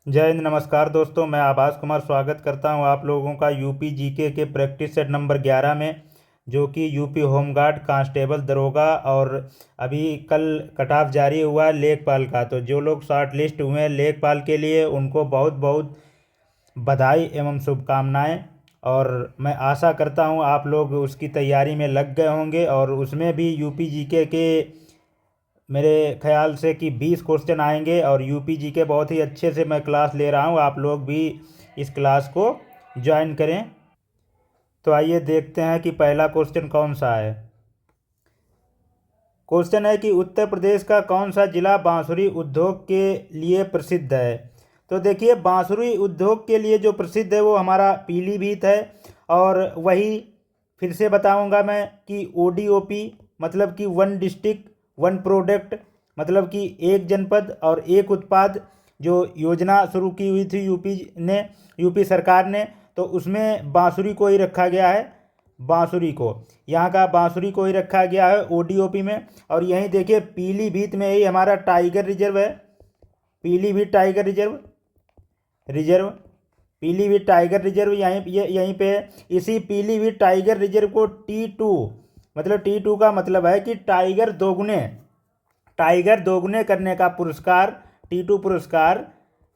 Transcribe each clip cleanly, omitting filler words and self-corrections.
जय हिंद। नमस्कार दोस्तों, मैं आभास कुमार स्वागत करता हूं आप लोगों का यूपी जीके के प्रैक्टिस सेट नंबर 11 में, जो कि यूपी होमगार्ड कांस्टेबल दरोगा। और अभी कल कट ऑफ जारी हुआ है लेखपाल का। तो जो लोग शॉर्ट लिस्ट हुए हैं लेखपाल के लिए, उनको बहुत बहुत बधाई एवं शुभकामनाएं। और मैं आशा करता हूं आप लोग उसकी तैयारी में लग गए होंगे। और उसमें भी यूपी जीके के मेरे ख्याल से कि 20 क्वेश्चन आएंगे। और यूपी जी के बहुत ही अच्छे से मैं क्लास ले रहा हूँ, आप लोग भी इस क्लास को ज्वाइन करें। तो आइए देखते हैं कि पहला क्वेश्चन कौन सा है। क्वेश्चन है कि उत्तर प्रदेश का कौन सा जिला बांसुरी उद्योग के लिए प्रसिद्ध है। तो देखिए, बांसुरी उद्योग के लिए जो प्रसिद्ध है वो हमारा पीलीभीत है। और वही फिर से बताऊंगा मैं कि ओडीओपी मतलब कि वन डिस्ट्रिक्ट वन प्रोडक्ट, मतलब कि एक जनपद और एक उत्पाद, जो योजना शुरू की हुई थी यूपी सरकार ने, तो उसमें बांसुरी को ही रखा गया है। बांसुरी को, यहाँ का बांसुरी को ही रखा गया है ओडीओपी में। और यहीं देखिए पीलीभीत में ही हमारा टाइगर रिजर्व है। Pilibhit tiger reserve reserve Pilibhit tiger reserve यहीं पे है। इसी पीलीभीत टाइगर रिजर्व को T2, मतलब T2 का मतलब है कि टाइगर दोगुने करने का पुरस्कार, T2 पुरस्कार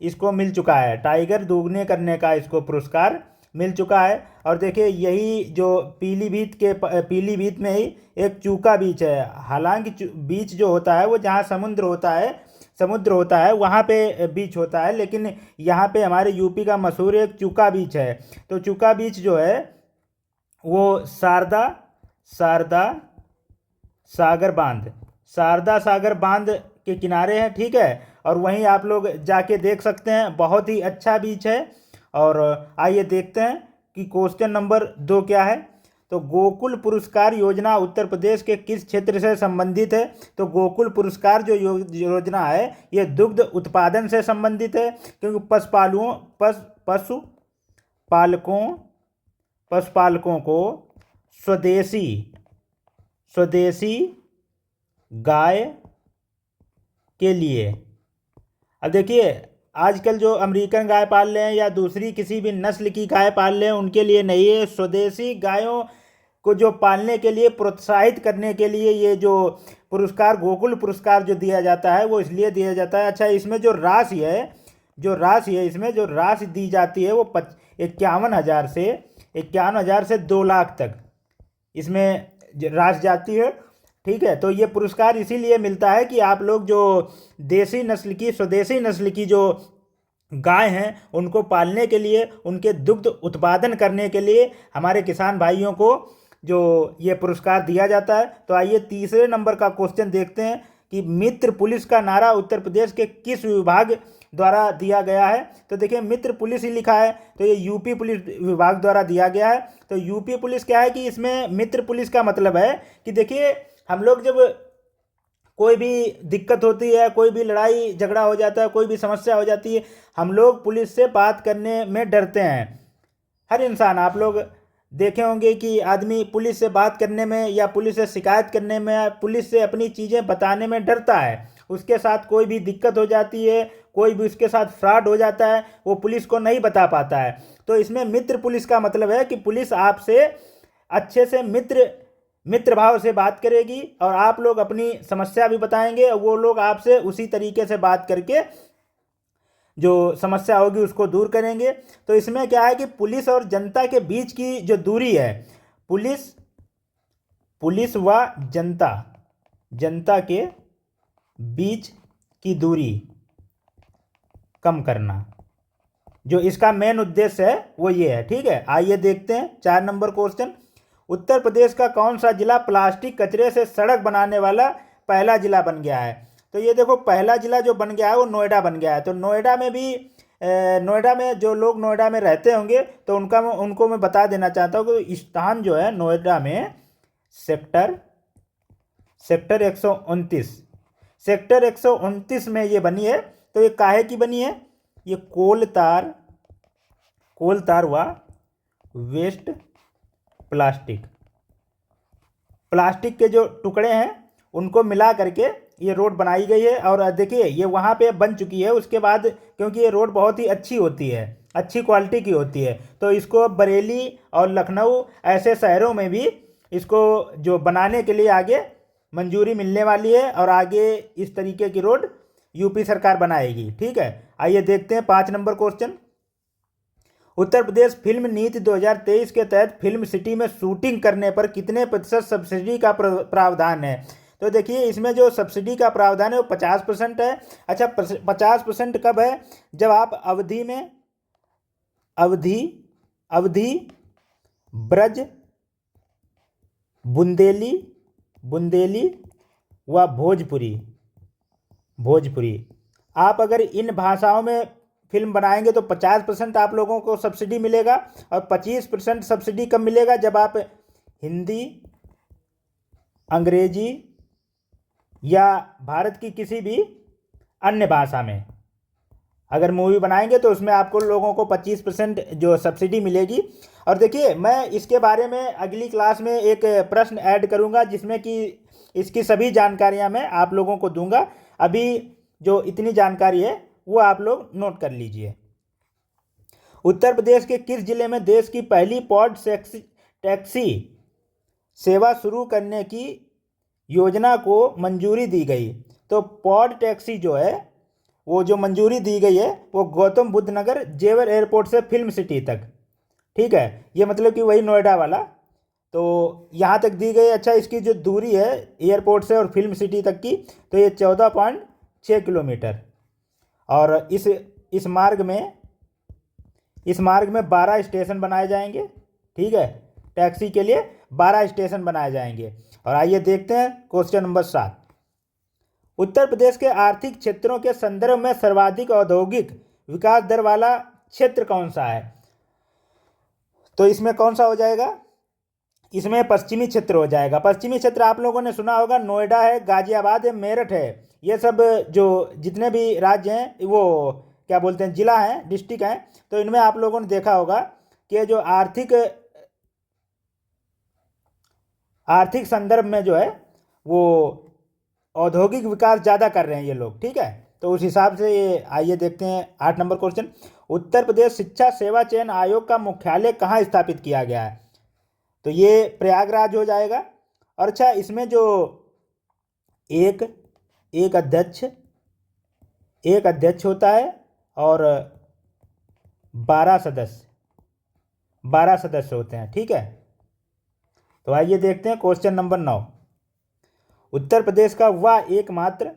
इसको मिल चुका है। टाइगर दोगुने करने का इसको पुरस्कार मिल चुका है। और देखिए यही जो पीलीभीत में ही एक चूका बीच है। हालांकि बीच जो होता है वो जहाँ समुद्र होता है वहाँ पे बीच होता है, लेकिन यहाँ पे हमारे यूपी का मशहूर एक चूका बीच है। तो चूका बीच जो है वो शारदा शारदा सागर बांध के किनारे है, ठीक है। और वहीं आप लोग जाके देख सकते हैं, बहुत ही अच्छा बीच है। और आइए देखते हैं कि क्वेश्चन नंबर 2 क्या है। तो गोकुल पुरस्कार योजना उत्तर प्रदेश के किस क्षेत्र से संबंधित है। तो गोकुल पुरस्कार जो योजना है ये दुग्ध उत्पादन से संबंधित है, क्योंकि पशुपालकों को स्वदेशी स्वदेशी गाय के लिए, अब देखिए आजकल जो अमेरिकन गाय पाल रहे हैं या दूसरी किसी भी नस्ल की गाय पाल रहे हैं उनके लिए नहीं है। स्वदेशी गायों को जो पालने के लिए प्रोत्साहित करने के लिए ये जो पुरस्कार गोकुल पुरस्कार जो दिया जाता है वो इसलिए दिया जाता है। अच्छा, इसमें जो राशि है इसमें जो राशि दी जाती है वो 51,000 से 2 लाख तक इसमें राशि जाती है, ठीक है। तो ये पुरस्कार इसीलिए मिलता है कि आप लोग जो स्वदेशी नस्ल की जो गाय हैं उनको पालने के लिए, उनके दुग्ध उत्पादन करने के लिए हमारे किसान भाइयों को जो ये पुरस्कार दिया जाता है। तो आइए तीसरे नंबर का क्वेश्चन देखते हैं कि मित्र पुलिस का नारा उत्तर प्रदेश के किस विभाग द्वारा दिया गया है। तो देखिए मित्र पुलिस ही लिखा है, तो ये यूपी पुलिस विभाग द्वारा दिया गया है। तो यूपी पुलिस क्या है कि इसमें मित्र पुलिस का मतलब है कि देखिए हम लोग जब कोई भी दिक्कत होती है, कोई भी लड़ाई झगड़ा हो जाता है, कोई भी समस्या हो जाती है, हम लोग पुलिस से बात करने में डरते हैं। हर इंसान, आप लोग देखे होंगे कि आदमी पुलिस से बात करने में या पुलिस से शिकायत करने में या पुलिस से अपनी चीज़ें बताने में डरता है। उसके साथ कोई भी दिक्कत हो जाती है, कोई भी उसके साथ फ्रॉड हो जाता है, वो पुलिस को नहीं बता पाता है। तो इसमें मित्र पुलिस का मतलब है कि पुलिस आपसे अच्छे से मित्र भाव से बात करेगी और आप लोग अपनी समस्या भी बताएंगे और वो लोग आपसे उसी तरीके से बात करके जो समस्या होगी उसको दूर करेंगे। तो इसमें क्या है कि पुलिस और जनता के बीच की जो दूरी है, पुलिस पुलिस व जनता के बीच की दूरी कम करना, जो इसका मेन उद्देश्य है वो ये है, ठीक है। आइए देखते हैं 4 नंबर क्वेश्चन। उत्तर प्रदेश का कौन सा जिला प्लास्टिक कचरे से सड़क बनाने वाला पहला जिला बन गया है। तो ये देखो पहला जिला जो बन गया है वो नोएडा बन गया है। तो नोएडा में भी नोएडा में जो लोग नोएडा में रहते होंगे तो उनको मैं बता देना चाहता हूँ कि स्थान जो है नोएडा में सेक्टर 129 सेक्टर 129 में ये बनी है। तो ये काहे की बनी है, ये कोल तार व वेस्ट प्लास्टिक के जो टुकड़े हैं उनको मिला करके ये रोड बनाई गई है। और देखिए ये वहाँ पे बन चुकी है उसके बाद, क्योंकि ये रोड बहुत ही अच्छी होती है, अच्छी क्वालिटी की होती है, तो इसको बरेली और लखनऊ ऐसे शहरों में भी इसको जो बनाने के लिए आगे मंजूरी मिलने वाली है, और आगे इस तरीके की रोड यूपी सरकार बनाएगी। ठीक है, आइए देखते हैं 5 number question. Uttar Pradesh film नीति 2023 के तहत फिल्म सिटी में शूटिंग करने पर कितने प्रतिशत सब्सिडी का प्रावधान है? तो देखिए इसमें जो सब्सिडी का प्रावधान है वो 50% है। अच्छा, 50% कब है? जब आप अवधि में अवधि अवधि ब्रज, बुंदेली बुंदेली व भोजपुरी भोजपुरी आप अगर इन भाषाओं में फिल्म बनाएंगे तो 50% आप लोगों को सब्सिडी मिलेगा। और 25% सब्सिडी कब मिलेगा? जब आप हिंदी, अंग्रेजी या भारत की किसी भी अन्य भाषा में अगर मूवी बनाएंगे तो उसमें आपको लोगों को 25% जो सब्सिडी मिलेगी। और देखिए मैं इसके बारे में अगली क्लास में एक प्रश्न ऐड करूंगा जिसमें कि इसकी सभी जानकारियां मैं आप लोगों को दूंगा। अभी जो इतनी जानकारी है वो आप लोग नोट कर लीजिए। उत्तर प्रदेश के किस जिले में देश की पहली पॉड टैक्सी सेवा शुरू करने की योजना को मंजूरी दी गई? तो पॉड टैक्सी जो है वो जो मंजूरी दी गई है वो गौतम बुद्ध नगर जेवर एयरपोर्ट से फिल्म सिटी तक। ठीक है, ये मतलब कि वही नोएडा वाला, तो यहाँ तक दी गई। अच्छा, इसकी जो दूरी है एयरपोर्ट से और फिल्म सिटी तक की, तो ये 14.6 किलोमीटर। और इस मार्ग में 12 स्टेशन बनाए जाएंगे। ठीक है, टैक्सी के लिए 12 स्टेशन बनाए जाएंगे। और आइए देखते हैं क्वेश्चन नंबर 7। उत्तर प्रदेश के आर्थिक क्षेत्रों के संदर्भ में सर्वाधिक औद्योगिक विकास दर वाला क्षेत्र कौन सा है? तो इसमें कौन सा हो जाएगा? इसमें पश्चिमी क्षेत्र हो जाएगा। पश्चिमी क्षेत्र आप लोगों ने सुना होगा, नोएडा है, गाजियाबाद है, मेरठ है, ये सब जो जितने भी राज्य हैं वो क्या बोलते हैं, जिला हैं, डिस्ट्रिक्ट हैं, तो इनमें आप लोगों ने देखा होगा कि जो आर्थिक संदर्भ में जो है वो औद्योगिक विकास ज़्यादा कर रहे हैं ये लोग। ठीक है, तो उस हिसाब से ये आइए देखते हैं 8 नंबर क्वेश्चन। उत्तर प्रदेश शिक्षा सेवा चयन आयोग का मुख्यालय कहाँ स्थापित किया गया है? तो ये प्रयागराज हो जाएगा। और अच्छा, इसमें जो एक एक अध्यक्ष होता है और 12 सदस्य होते हैं। ठीक है, तो आइए देखते हैं क्वेश्चन नंबर 9। उत्तर प्रदेश का वह एकमात्र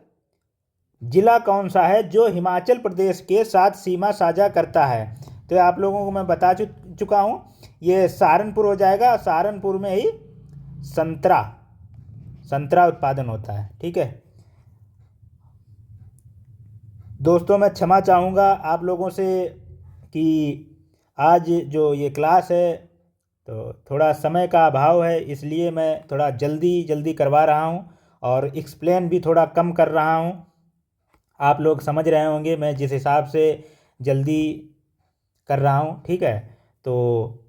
जिला कौन सा है जो हिमाचल प्रदेश के साथ सीमा साझा करता है? तो आप लोगों को मैं बता चुका हूँ, ये सहारनपुर हो जाएगा। सहारनपुर में ही संतरा उत्पादन होता है। ठीक है दोस्तों, मैं क्षमा चाहूँगा आप लोगों से कि आज जो ये क्लास है तो थोड़ा समय का अभाव है, इसलिए मैं थोड़ा जल्दी करवा रहा हूँ और एक्सप्लेन भी थोड़ा कम कर रहा हूँ। आप लोग समझ रहे होंगे मैं जिस हिसाब से जल्दी कर रहा हूँ। ठीक है, तो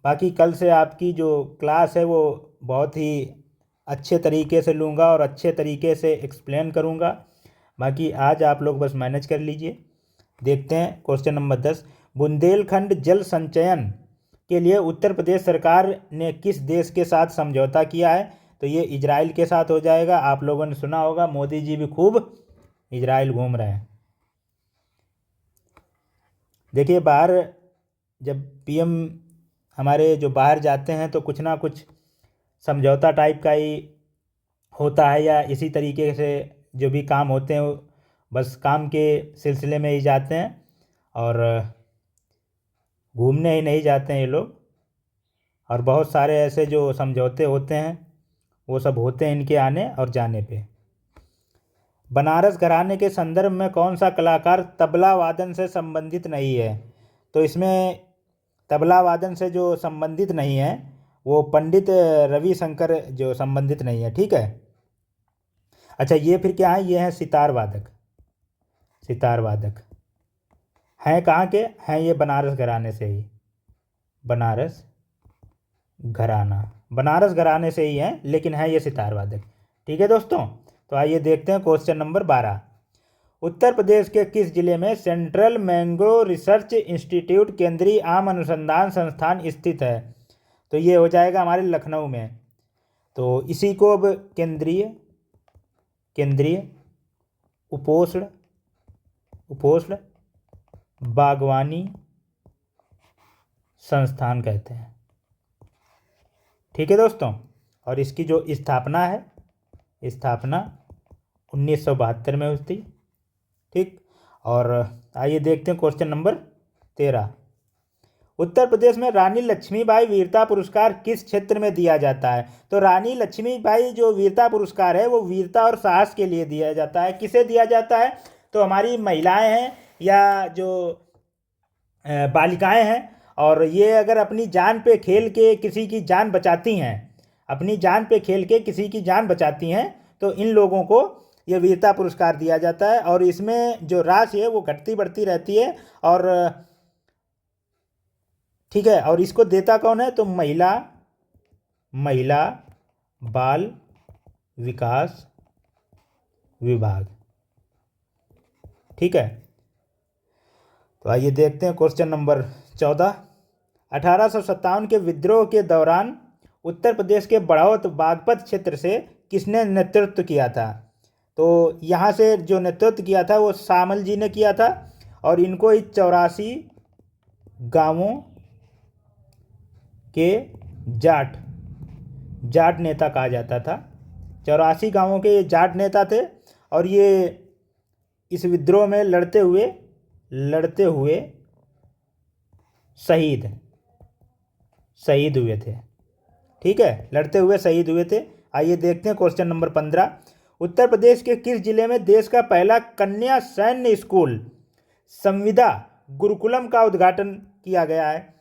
बाकी कल से आपकी जो क्लास है वो बहुत ही अच्छे तरीके से लूँगा और अच्छे तरीके से एक्सप्लेन करूँगा। बाकी आज आप लोग बस मैनेज कर लीजिए। देखते हैं क्वेश्चन नंबर 10। बुंदेलखंड जल संचयन के लिए उत्तर प्रदेश सरकार ने किस देश के साथ समझौता किया है? तो ये इजराइल के साथ हो जाएगा। आप लोगों ने सुना होगा, मोदी जी भी खूब इजराइल घूम रहे हैं। देखिए बाहर जब पीएम हमारे जो बाहर जाते हैं तो कुछ ना कुछ समझौता टाइप का ही होता है, या इसी तरीके से जो भी काम होते हैं बस काम के सिलसिले में ही जाते हैं और घूमने ही नहीं जाते हैं ये लोग। और बहुत सारे ऐसे जो समझौते होते हैं वो सब होते हैं इनके आने और जाने पे। बनारस घराने के संदर्भ में कौन सा कलाकार तबला वादन से संबंधित नहीं है? तो इसमें तबला वादन से जो संबंधित नहीं है वो पंडित रविशंकर जो संबंधित नहीं है। ठीक है, अच्छा ये फिर क्या है? ये है सितार वादक हैं। कहाँ के हैं ये? बनारस घराने से ही, बनारस घराने से ही हैं, लेकिन है ये सितार वादक। ठीक है दोस्तों, तो आइए देखते हैं क्वेश्चन नंबर 12। उत्तर प्रदेश के किस जिले में सेंट्रल मैंग्रोव रिसर्च इंस्टीट्यूट केंद्रीय आम अनुसंधान संस्थान स्थित है? तो ये हो जाएगा हमारे लखनऊ में। तो इसी को अब केंद्रीय उपोष्ण बागवानी संस्थान कहते हैं। ठीक है दोस्तों, और इसकी जो स्थापना 1972 में हुई थी। ठीक, और आइए देखते हैं क्वेश्चन नंबर 13। उत्तर प्रदेश में रानी लक्ष्मीबाई वीरता पुरस्कार किस क्षेत्र में दिया जाता है? तो रानी लक्ष्मीबाई जो वीरता पुरस्कार है वो वीरता और साहस के लिए दिया जाता है। किसे दिया जाता है? तो हमारी महिलाएं हैं या जो बालिकाएं हैं, और ये अगर अपनी जान पे खेल के किसी की जान बचाती हैं, तो इन लोगों को ये वीरता पुरस्कार दिया जाता है। और इसमें जो राशि है वो घटती बढ़ती रहती है। और ठीक है, और इसको देता कौन है? तो महिला बाल विकास विभाग। ठीक है, तो आइए देखते हैं क्वेश्चन नंबर 14। 1857 के विद्रोह के दौरान उत्तर प्रदेश के बढ़ौत बागपत क्षेत्र से किसने नेतृत्व किया था? तो यहाँ से जो नेतृत्व किया था वो शामल जी ने किया था, और इनको 84 गांवों के जाट नेता कहा जाता था। 84 गांवों के ये जाट नेता थे, और ये इस विद्रोह में लड़ते हुए शहीद हुए थे। ठीक है, लड़ते हुए शहीद हुए थे। आइए देखते हैं क्वेश्चन नंबर 15। उत्तर प्रदेश के किस जिले में देश का पहला कन्या सैन्य स्कूल संविदा गुरुकुलम का उद्घाटन किया गया है?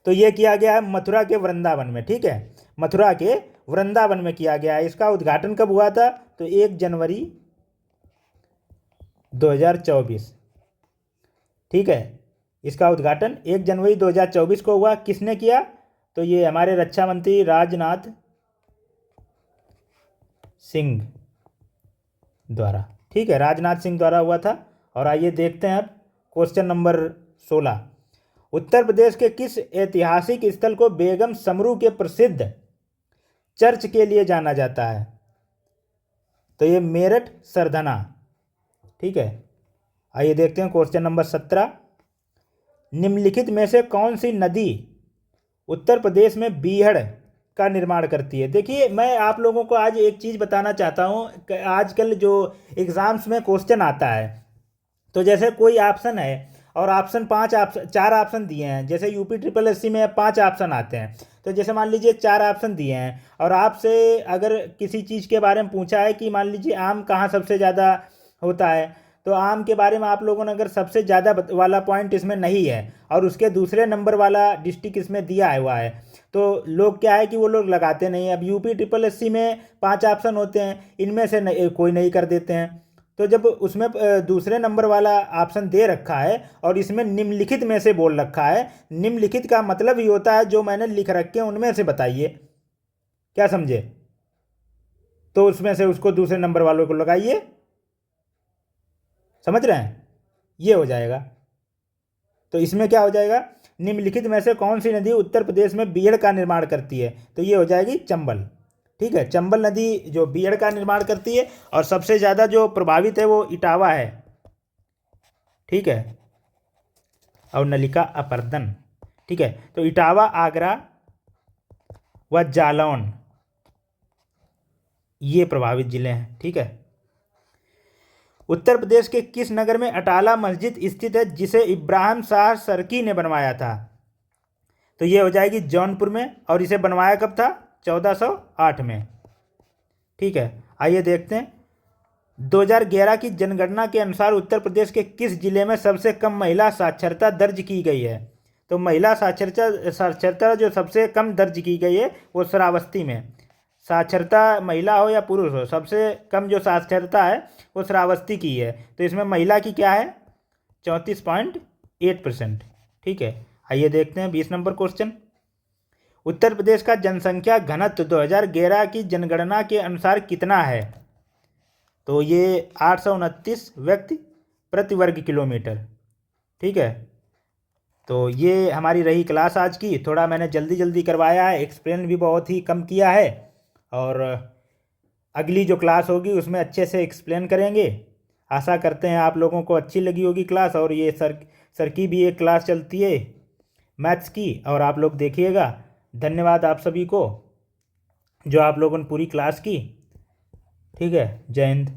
तो ये किया गया है मथुरा के वृंदावन में। ठीक है, मथुरा के वृंदावन में किया गया है। इसका उद्घाटन कब हुआ था? तो 1 जनवरी 2024। ठीक है, इसका उद्घाटन 1 जनवरी 2024 को हुआ। किसने किया? तो ये हमारे रक्षा मंत्री राजनाथ सिंह द्वारा। ठीक है, राजनाथ सिंह द्वारा हुआ था। और आइए देखते हैं अब क्वेश्चन नंबर 16। उत्तर प्रदेश के किस ऐतिहासिक स्थल को बेगम समरू के प्रसिद्ध चर्च के लिए जाना जाता है? तो ये मेरठ सरधना। ठीक है, आइए देखते हैं क्वेश्चन नंबर 17। निम्नलिखित में से कौन सी नदी उत्तर प्रदेश में बीहड़ का निर्माण करती है? देखिए, मैं आप लोगों को आज एक चीज़ बताना चाहता हूँ कि आजकल जो एग्ज़ाम्स में क्वेश्चन आता है, तो जैसे कोई ऑप्शन है और चार ऑप्शन दिए हैं। जैसे यूपी ट्रिपल एससी में 5 ऑप्शन आते हैं, तो जैसे मान लीजिए 4 ऑप्शन दिए हैं, और आपसे अगर किसी चीज़ के बारे में पूछा है कि मान लीजिए आम कहाँ सबसे ज़्यादा होता है, तो आम के बारे में आप लोगों ने अगर सबसे ज़्यादा वाला पॉइंट इसमें नहीं है और उसके दूसरे नंबर वाला डिस्ट्रिक्ट इसमें दिया हुआ है, तो लोग क्या है कि वो लोग लगाते नहीं हैं। अब यूपी ट्रिपल एससी में 5 ऑप्शन होते हैं, इनमें से कोई नहीं कर देते हैं। तो जब उसमें दूसरे नंबर वाला ऑप्शन दे रखा है और इसमें निम्नलिखित में से बोल रखा है, निम्नलिखित का मतलब ही होता है जो मैंने लिख रखे हैं उनमें से बताइए। क्या समझे? तो उसमें से उसको दूसरे नंबर वालों को लगाइए। समझ रहे हैं? ये हो जाएगा। तो इसमें क्या हो जाएगा? निम्नलिखित में से कौन सी नदी उत्तर प्रदेश में बीहड़ का निर्माण करती है? तो ये हो जाएगी चंबल। ठीक है, चंबल नदी जो बीहड़ का निर्माण करती है, और सबसे ज़्यादा जो प्रभावित है वो इटावा है। ठीक है, और नलिका अपर्दन। ठीक है, तो इटावा, आगरा व जालौन ये प्रभावित जिले हैं। ठीक है, उत्तर प्रदेश के किस नगर में अटाला मस्जिद स्थित है जिसे इब्राहिम शाह सरकी ने बनवाया था? तो ये हो जाएगी जौनपुर में, और इसे बनवाया कब था? 1408 में। ठीक है, आइए देखते हैं। 2011 की जनगणना के अनुसार उत्तर प्रदेश के किस जिले में सबसे कम महिला साक्षरता दर्ज की गई है? तो महिला साक्षरता जो सबसे कम दर्ज की गई है वो श्रावस्ती में। साक्षरता महिला हो या पुरुष हो, सबसे कम जो साक्षरता है वो श्रावस्ती की है। तो इसमें महिला की क्या है? 34.8%। ठीक है, आइए देखते हैं 20 नंबर क्वेश्चन। उत्तर प्रदेश का जनसंख्या घनत्व 2011 की जनगणना के अनुसार कितना है? तो ये 829 व्यक्ति प्रति वर्ग किलोमीटर। ठीक है, तो ये हमारी रही क्लास आज की। थोड़ा मैंने जल्दी जल्दी करवाया है, एक्सप्लेन भी बहुत ही कम किया है, और अगली जो क्लास होगी उसमें अच्छे से एक्सप्लेन करेंगे। आशा करते हैं आप लोगों को अच्छी लगी होगी क्लास। और ये सर की भी एक क्लास चलती है मैथ्स की, और आप लोग देखिएगा। धन्यवाद आप सभी को जो आप लोगों ने पूरी क्लास की। ठीक है, जय हिंद।